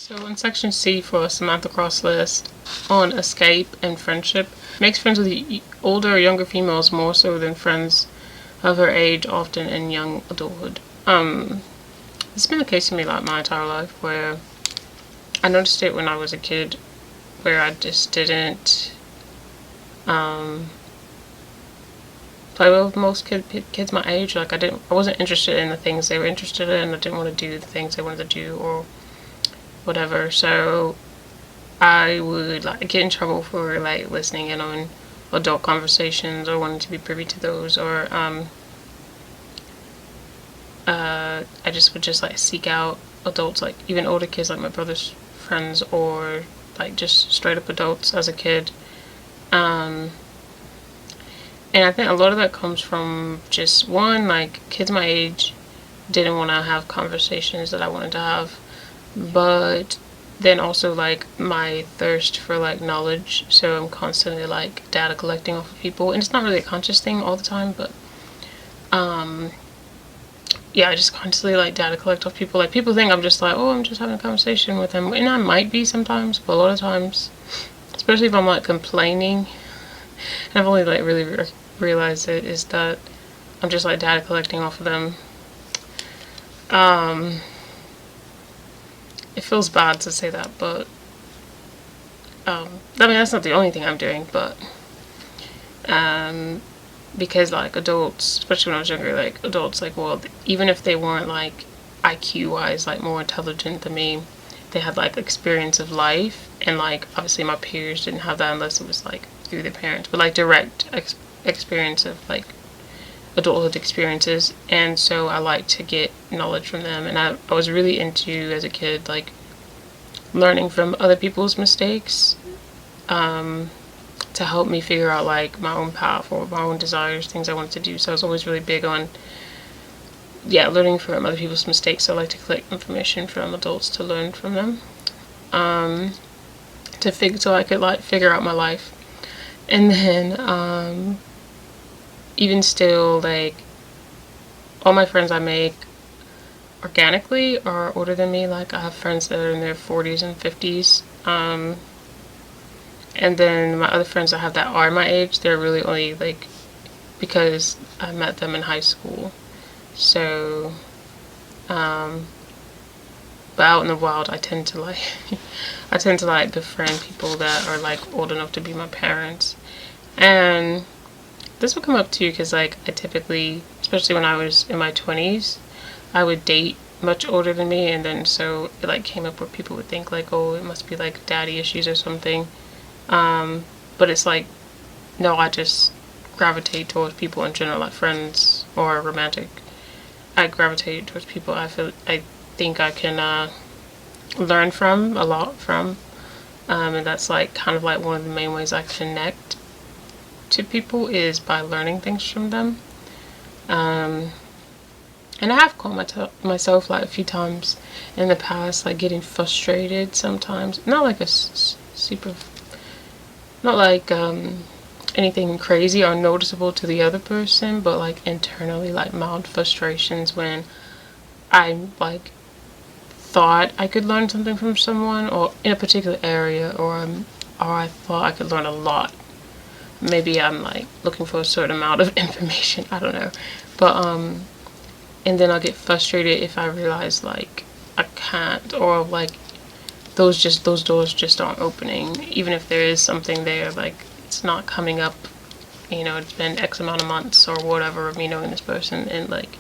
So in section C for Samantha Cross list on escape and friendship, makes friends with older or younger females more so than friends of her age, often in young adulthood. It's been the case for me like my entire life, where I noticed it when I was a kid, where I just didn't play with most kids my age. Like I wasn't interested in the things they were interested in. I didn't want to do the things they wanted to do or whatever. So I would like get in trouble for like listening in on adult conversations or wanting to be privy to those, or I just would just like seek out adults, like even older kids, like my brother's friends, or like just straight up adults as a kid. And I think a lot of that comes from just one, like kids my age didn't want to have conversations that I wanted to have, but then also like my thirst for like knowledge. So I'm constantly like data collecting off of people, and it's not really a conscious thing all the time, but yeah, I just constantly like data collect off people. Like people think I'm just like, oh, I'm just having a conversation with them, and I might be sometimes, but a lot of times, especially if I'm like complaining, and I've only like really realized it, is that I'm just like data collecting off of them. It feels bad to say that, but I mean that's not the only thing I'm doing, but because like adults, especially when I was younger, like adults, like, well, even if they weren't like IQ wise like more intelligent than me, they had like experience of life, and like obviously my peers didn't have that unless it was like through their parents, but like direct experience of like adulthood experiences. And so I like to get knowledge from them, and I was really into, as a kid, like learning from other people's mistakes to help me figure out like my own path or my own desires, things I wanted to do. So I was always really big on learning from other people's mistakes. So I like to collect information from adults to learn from them, so I could like figure out my life. And then even still, like all my friends I make organically are older than me. Like I have friends that are in their 40s and 50s, and then my other friends I have that are my age, they're really only like because I met them in high school. So but out in the wild I tend to like befriend people that are like old enough to be my parents. And this will come up too, because like I typically, especially when I was in my 20s, I would date much older than me, and then so it like came up where people would think like, oh, it must be like daddy issues or something. But it's like, no, I just gravitate towards people in general, like friends or romantic. I gravitate towards people I think I can learn from a lot from, and that's like kind of like one of the main ways I connect to people is by learning things from them. And I have caught myself like a few times in the past, like getting frustrated sometimes. Not like not like anything crazy or noticeable to the other person, but like internally, like mild frustrations when I like thought I could learn something from someone, or in a particular area, or I thought I could learn a lot. Maybe I'm like looking for a certain amount of information, I don't know, but and then I'll get frustrated if I realize like I can't, or like those doors just aren't opening, even if there is something there, like it's not coming up. It's been X amount of months or whatever of me knowing this person, and like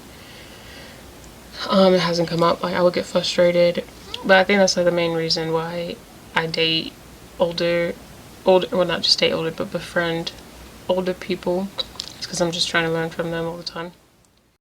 it hasn't come up. Like I would get frustrated. But I think that's like the main reason why I date older, well, not just date older, but befriend older people. It's because I'm just trying to learn from them all the time.